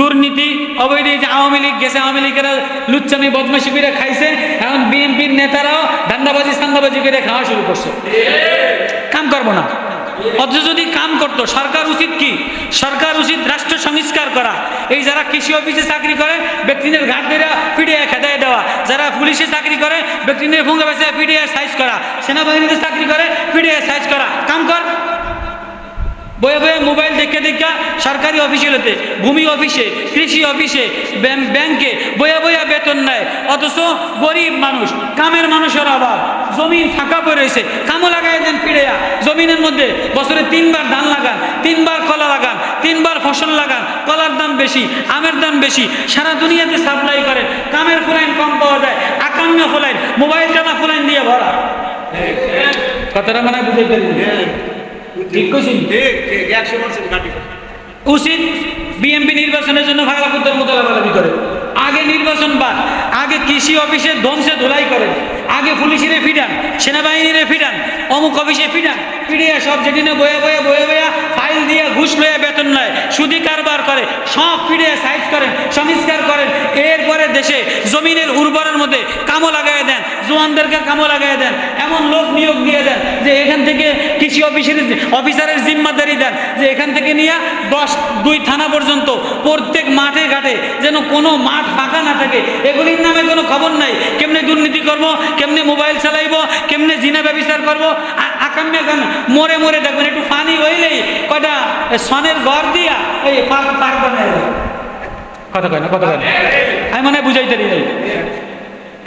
দুর্নীতি অবৈধ, যে আওয়ামী লীগ গেছে, আওয়ামী লীগেরা লুচ্চামি বদমাশি করে খাইছে, এখন বিএনপির নেতারাও ধান্দাবাজি সান্দাবাজি করে খাওয়া শুরু করছে। কাম করবো না। অথচ যদি কাম করতো, সরকার উচিত কি? সরকার উচিত রাষ্ট্র সংস্কার করা। এই যারা কৃষি অফিসে চাকরি করে ব্যক্তিদের ঘাট ধরে পিডিআই খেদায় দেওয়া, যারা পুলিশে চাকরি করে ব্যক্তিদের ভুঙ্গা বেঁচে পিডিআই সাইজ করা, সেনাবাহিনীতে চাকরি করে পিডিআই সাইজ করা। কাম কর। বয়ে বয়ে মোবাইল দেখে দেখা সরকারি অফিসিয়ালতে, ভূমি অফিসে, কৃষি অফিসে, ব্যাংকে বয়ে বয়ে বেতন নেয়। অথচ গরিব মানুষ, কামের মানুষের অভাব, জমিন ফাঁকা পড়ে রয়েছে, কামও লাগাই দেন ফিরেয়া। জমিনের মধ্যে বছরে 3 বার ধান লাগান, 3 বার কলা লাগান, 3 বার ফসল লাগান, কলার দাম বেশি, আমের দাম বেশি, সারা দুনিয়াতে সাপ্লাই করেন, কামের ফুলাইন কম পাওয়া যায়, আকাঙ্ক্ষা ফুলাইন, মোবাইল টানা ফুলাইন দিয়ে ভরা। কথাটা মানে বুঝে ফেলুন। উচিত বিএনপি নির্বাচনের জন্য ভাগাপুত্রের মোতালাবাদি করে। আগে নির্বাচন বাদ, আগে কৃষি অফিসে ধ্বংসে ধুলাই করেন, আগে পুলিশের ফিডান, সেনাবাহিনীর ফিডান, অমুক অফিসে ফিডান, ফিডিয়া সব যেদিনে বয়ে বয়ে বয়ে বয়ে ফাইল দিয়ে ঘুষ লয়ে বেতন নেয়, সুদি কারবার করে, সব ফিডিয়া সাইজ করেন, সংস্কার করেন। এরপরে দেশে জমিনের উর্বরের মধ্যে কামো লাগাই দেন, জোয়ানদেরকে কামো লাগাই দেন, এমন লোক নিয়োগ দিয়ে দেন যে এখান থেকে কৃষি অফিসারের জিম্মাদারি দেন যে এখান থেকে নিয়ে 10-2 থানা পর্যন্ত প্রত্যেক মাঠে ঘাটে যেন কোনো মাঠ ফাঁকা না থাকে। এগুলির নামে কোনো খবর নাই। কেমনে দুর্নীতি করব, কেমনে মোবাইল চালাইব, কেমনে জিনা ব্যবচার করবো, আকাম্যা গান মরে মরে দেখবেন একটু ফানি হইলেই কয়টা সনের ঘর দিয়া এই পার্ক বানায়। কথা কয় না, কথা কয় না, আমি মনে হয় বুঝাইতে দিই।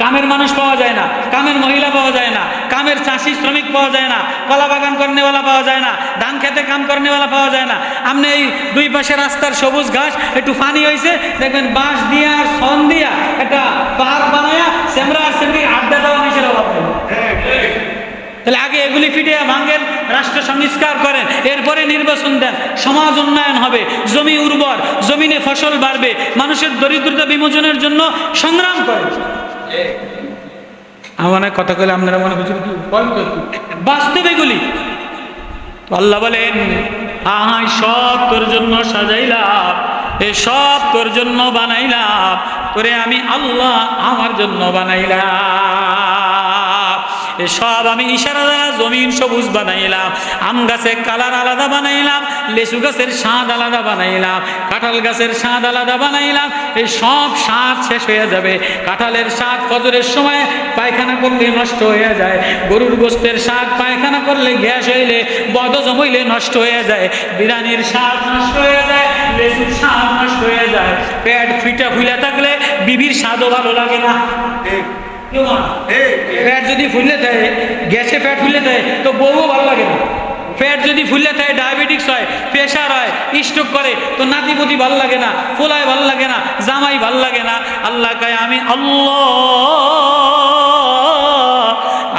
কামের মানুষ পাওয়া যায় না, কামের মহিলা পাওয়া যায় না, কামের চাষি শ্রমিক পাওয়া যায় না, কলা বাগান করনেওয়ালা পাওয়া যায় না, ধান খেতে কাম করনেওয়ালা পাওয়া যায় না। আপনি এই 2 পাশে রাস্তার সবুজ ঘাস একটু ফানি হয়েছে দেখবেন, বাঁশ দিয়া আর সন দিয়া একটা পার্ক বানায়া সেমরা আর সেমরি আড্ডা দেওয়া মানুষের অভাব নেই। তাহলে আগে এগুলি ফিটিয়ে ভাঙেন, রাষ্ট্র সংস্কার করেন, এরপরে নির্বাচন দেন, সমাজ উন্নয়ন হবে, জমি উর্বর, জমিনে ফসল বাড়বে, মানুষের দরিদ্রতা বিমোচনের জন্য সংগ্রাম করেন। আমার কথা কইলে আপনারা মনে করছেন কি বাস্তব এগুলি। আল্লাহ বলেন, আহাই সব তোর জন্য সাজাইলাম, এ সব তোর জন্য বানাইলাম, তোরে আমি আল্লাহ আমার জন্য বানাইলাম। সব আমি ইশারা দ্বারা জমিন সবুজ বানাইলাম, আম গাছের কালার আলাদা বানাইলাম, লেচু গাছের স্বাদ আলাদা বানাইলাম, কাঁঠাল গাছের স্বাদ আলাদা বানাইলাম। এই সব স্বাদ শেষ হয়ে যাবে। কাঁঠালের স্বাদ ফজরের সময় পায়খানা করলে নষ্ট হয়ে যায়, গরুর গোস্তের স্বাদ পায়খানা করলে গ্যাস হইলে বদহজম হইলে নষ্ট হয়ে যায়, বিরিয়ানির স্বাদ নষ্ট হয়ে যায়, লেচুর স্বাদ নষ্ট হয়ে যায়, পেট ফিটা ফুলে থাকলে বিবির স্বাদও ভালো লাগে না। পেট যদি ফুলে থাকে, গ্যাসে পেট ফুলে থাকে তো বউও ভালো লাগে না। পেট যদি ফুলে থাকে, ডায়াবেটিক্স হয়, প্রেশার হয়, স্ট্রোক করে তো নাতিপতি ভালো লাগে না, ফোলায় ভালো লাগে না, জামাই ভালো লাগে না। আল্লাহ কয়, আমি আল্লাহ,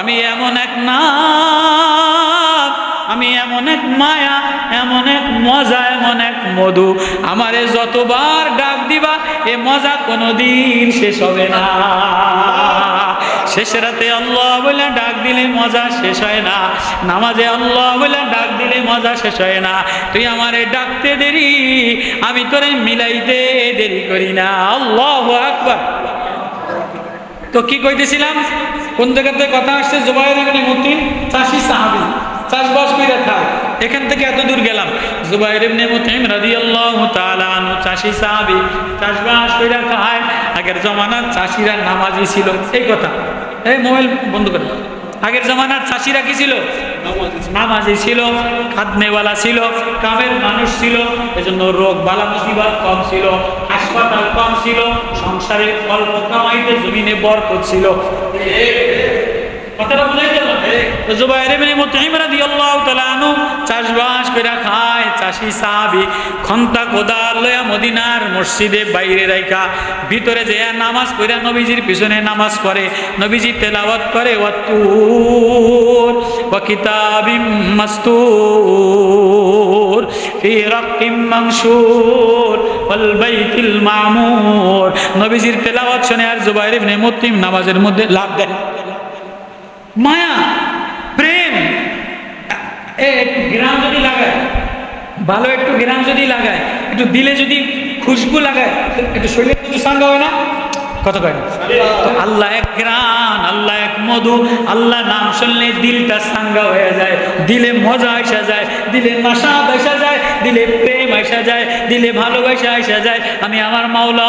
আমি এমন এক নাম, আমি এমন এক মায়া, এমন এক মজা, এমন এক মধু, আমারে যতবার ডাক দিবা এ মজা কোনোদিন শেষ হবে না। শেষ রাতে আল্লাহ বলে ডাক দিলে মজা শেষ হয় না, নামাজে আল্লাহ বলে ডাক দিলে মজা শেষ হয় না। তুই আমারে ডাকতে দেরি, আমি তোরে মিলাইতে দেরি করি না। আল্লাহু আকবার। তো কি কইতেছিলাম, কোন জায়গাতে কথা আসছে? জুবাইর ইবনে মুতিম চাষী সাহাবী, চাষবাস করে খায়। এখান থেকে এত দূর গেলাম, জুবাইর ইবনে মুতিম রাদিয়াল্লাহু তাআলা আনহু চাষী সাহাবী, চাষবাস করে খায়। আগের জমানার চাষীরা নামাজি ছিল, এই কথা। এই মোবাইল বন্ধ করে। আগের জমানার চাষীরা কি ছিল? নামাজি ছিল, খাদনেওয়ালা ছিল, কামের মানুষ ছিল, এজন্য রোগ বালা মুসিবত কম ছিল, হাসপাতাল কম ছিল, সংসারে অল্প কামাইতে জমিনে বরকত ছিল। কথাটা বুঝাই গেল? জুবাইর ইবনে মুতঈম রাদিয়াল্লাহু তাআলা আনহু চাষবাস কইরা খায়, চাষী সাহাবী। খন্তা কোদাল লয়া মদিনার মসজিদে বাইরে রাইখা ভিতরে যেয়া নামাজ পড়া, নবীজির পিছনে নামাজ পড়ে, নবীজি তেলাওয়াত করে, ওয়াত্তুর ওয়া কিতাবিম মাসতুর ফি রাক্কিম মানশুর ওয়াল বাইতিল মামুর। নবীজির তেলাওয়াত শুনে আর জুবাইর ইবনে মুতঈম নামাজের মধ্যে লাফ দেন। মায়া, প্রেম, একটু গ্রাম যদি লাগায়, ভালো একটু গ্রাম যদি লাগায়, একটু দিলে যদি খুশবু লাগায় একটু শরীরে একটু সাঙ্গা হয় না, কত কয় না? তো আল্লাহ এক গ্রান, আল্লাহ এক মধু, আল্লাহ নাম শুনলে দিলটা সাঙ্গা হয়ে যায়, দিলে মজা আসা যায়, দিলে নাশাদ আসা যায়, দিলে প্রেম আসা যায়, দিলে ভালোবাসা আসা যায়। আমি আমার মাওলা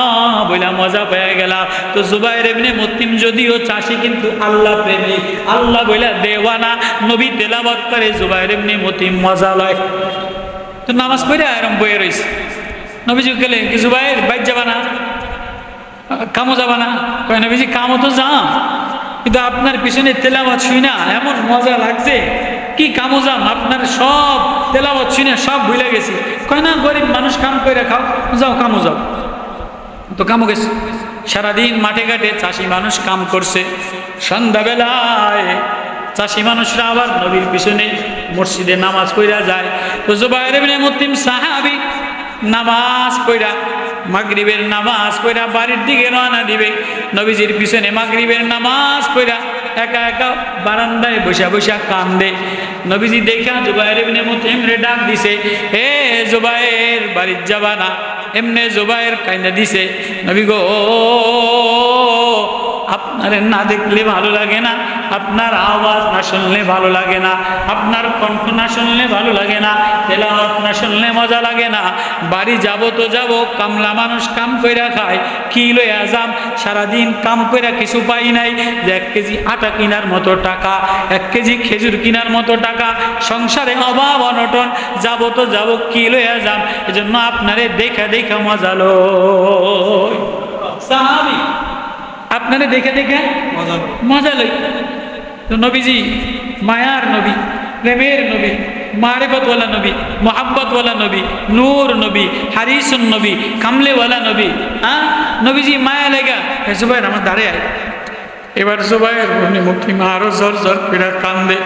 বইলা মজা পেয়ে গেলাম। তো জুবাইর ইবনে মুতইম যদিও চাষি কিন্তু আল্লাহ প্রেমিক, আল্লাহ বইলা দেওয়ানা। নবী তেলাওয়াত করে, জুবাইর ইবনে মুতইম মজা লয়। তো নামাজ পড়ে এরম বইয়ে রয়েছে। নবীজি গেলে কি জুবাইর বাইর যাবা না, কামও যাবা না? কয় নবীজি কামও তো যাম, কিন্তু আপনার পিছনে তেলাওয়াত শুই না এমন মজা লাগছে, কি কামও যাম, আপনার সব তেলাওয়াত শুই না সব ভুলে গেছি। কয় না, গরিব মানুষ কাম করে খাও, যাও কামও যাও। তো কামও গেছে, সারাদিন মাঠে ঘাটে চাষি মানুষ কাম করছে। সন্ধ্যাবেলায় চাষি মানুষরা আবার নবীর পিছনে মসজিদে নামাজ পড়া যায়। তো জুবাইর ইবনে মুতইম সাহাবী নামাজ পড়া, মাগরিবের নামাজ পড়া বাড়ির দিকে রওনা দিবে। নবীজির পিছনে মাগরিবের নামাজ পড়া একা একা বারান্দায় বসা বসা কান্দে। নবীজি দেখা জুবাইর ইবনে মুতইম রে ডাক দিছে, হে জুবাইর বাড়ির যাবা না? এমনে জুবাইর কান্দা দিছে। নবী গো, আপনারে না দেখলে ভালো লাগে না, আপনার আওয়াজ না শুনলে ভালো লাগে না, আপনার কণ্ঠ না শুনলে ভালো লাগে না, তেলাওয়াত না শুনলে মজা লাগে না। বাড়ি যাব তো যাব, কামলা মানুষ কাম কইরা খায়, কি লইয়া যাম? সারাদিন কাম কইরা কিছু পাই নাই, যে 1 কেজি আটা কেনার মতো টাকা, 1 কেজি খেজুর কেনার মতো টাকা, সংসারে অভাব অনটন, যাব তো যাব, কি লইয়া যাম? এজন্য আপনারে দেখা দেখা মজা লই। সাহাবী আপনারে দেখে দেখে মজা লই। তো নবীজি মায়ার নবী, প্রেমের নবী, মারিফতওয়ালা নবী, মোহাব্বতওয়ালা নবী, নূর নবী, হারিসুন নবী, কামলেওয়ালা নবী। নবীজি মায়া লেগা, জুবাইর আমার দাঁড়ে আয়। এবার জুবাইর ইবনে মুতইম আরো জোর জোর করে কান্দে।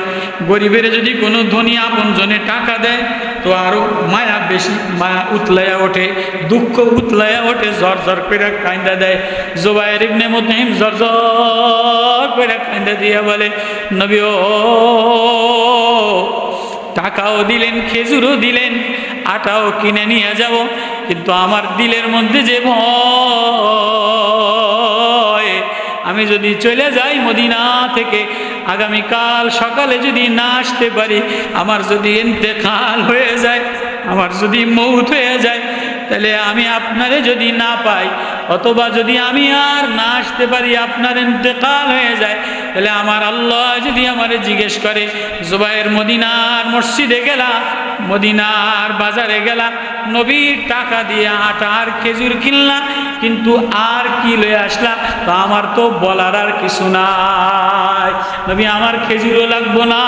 গরিবের যদি কোনো ধনী আপন জনে টাকা দেয় তো আরো মায়া বেশি, মায়া উতলাইয়া ওঠে, দুঃখ উতলাইয়া ওঠে, জোর জোর করে কান্দা দেয়। জুবাইর ইবনে মুতইম জোর জোর করে কান্দা দিয়া বলে, নবী ও, টাকাও দিলেন, খেজুরও দিলেন, আটাও কিনে নিয়ে যাব, কিন্তু আমার দিলের মধ্যে যে ভয়, আমি যদি চলে যাই মদিনা থেকে, আগামীকাল সকালে যদি না আসতে পারি, আমার যদি ইন্তেকাল হয়ে যায়, আমার যদি মৌত হয়ে যায়, তাহলে আমি আপনারে যদি না পাই, অথবা যদি আমি আর না আসতে পারি, আপনার ইন্তেকাল হয়ে যায়, তাহলে আমার আল্লাহ যদি আমারে জিজ্ঞেস করে, জুবাইর মদিনার মসজিদে গেলা, মদিনার বাজারে গেলা, নবীর টাকা দিয়ে আটা আর খেজুর কিনলা, কিন্তু আর কি লয়ে আসলা? তো আমার তো বলার আর কিছু নাই। নবী আমার খেজুরও লাগবো না,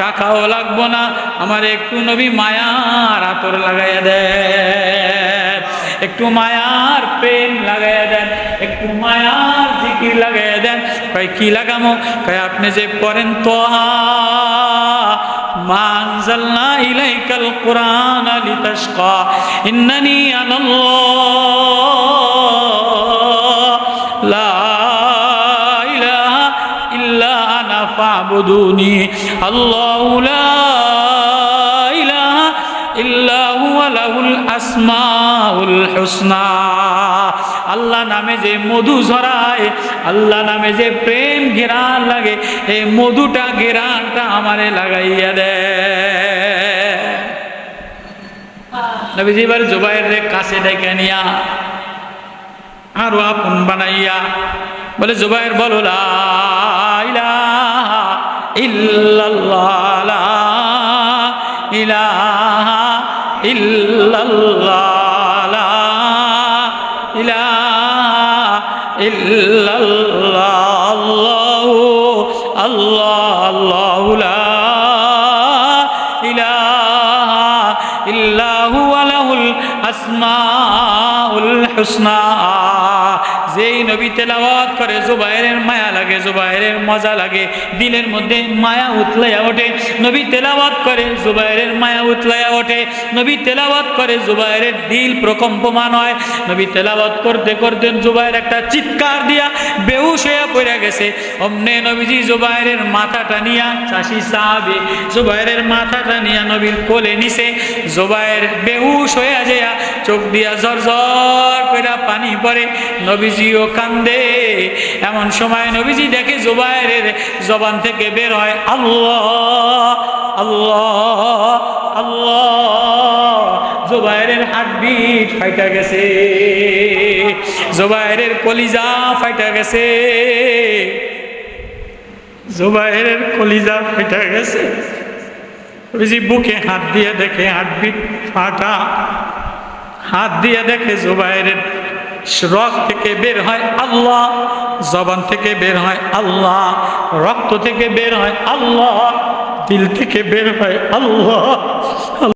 টাকাও লাগবো না, আমার একটু নবী মায়ার আতর লাগাইয়া দেন, একটু মায়ার প্রেম লাগাইয়া দেন, একটু মায়ার জিকির লাগাইয়া দেন। কয় কি লাগামো? কয় আপনি যে পড়েন তোহা মা আনজালনা ইলাইকাল কুরআনা লিতাশকা ইন্নানি আনাল্লাহ লা ইলাহা ইল্লা আনা ফাবুদুনি আল্লাহু লা ইলাহা ইল্লা হুয়া লাহুল আসমাউল হুসনা। আল্লাহ নামে যে মধু ঝরায়, আল্লাহ নামে যে প্রেম ঘেরান লাগে, এই মধুটা ঘেরানটা আমারে লাগাইয়া দেয়। নবীজি এবার জুবাইরের কাছে ডেকে নিয়া আরো আপন বানাইয়া বলে, জুবাইর বলো লা ইলাহা ইল্লাল্লাহ, লা ইলাহা ইল্লাল্লাহ, লা ইলাহা ইল্লাল্লাহ, আল্লাহু আল্লাহ, আল্লাহু লা ইলাহা ইল্লা হুয়া লাহুল আসমাউল হুসনা। যেই নবী তেলাওয়াত করে জুবাইরের মায়া লাগে, জুবাইরের মজা লাগে, দিলের মধ্যে মায়া উতলাইয়া ওঠে। নবী তেলাওয়াত করে জুবাইরের মায়া উতলাইয়া ওঠে, নবী তেলাওয়াত করে জুবাইরের দিল প্রকম্পমান হয়। নবী তেলাওয়াত করতে করতে জুবাইর একটা চিৎকার দিয়া বেহুশ হয়ে পড়ে গেছে। অমনে নবীজি জুবাইরের মাথাটা নিয়া, চাষি সাহাবী জুবাইরের মাথাটা নিয়া নবীর কোলে নিছে। জুবাইর বেহুশ হয়ে যায়, চোখ দিয়া ঝরঝর করে পানি পড়ে, নবীজিও কান্দে। এমন সময় নবীজি দেখে জুবাইরের জবান থেকে বের হয় আল্লাহ আল্লাহ আল্লাহ। জুবাইরের হার্টবিট ফাইটা গেছে, জুবাইরের কলিজা ফাইটা গেছে, জুবাইরের কলিজা ফাইটা গেছে। নবীজি বুকে হাত দিয়ে দেখে হার্টবিট ফাটা, হাত দিয়ে দেখে জুবাইরের রক্ত থেকে বের হয় আল্লাহ, জবান থেকে বের হয় আল্লাহ, রক্ত থেকে বের হয় আল্লাহ, দিল থেকে বের হয় আল্লাহ।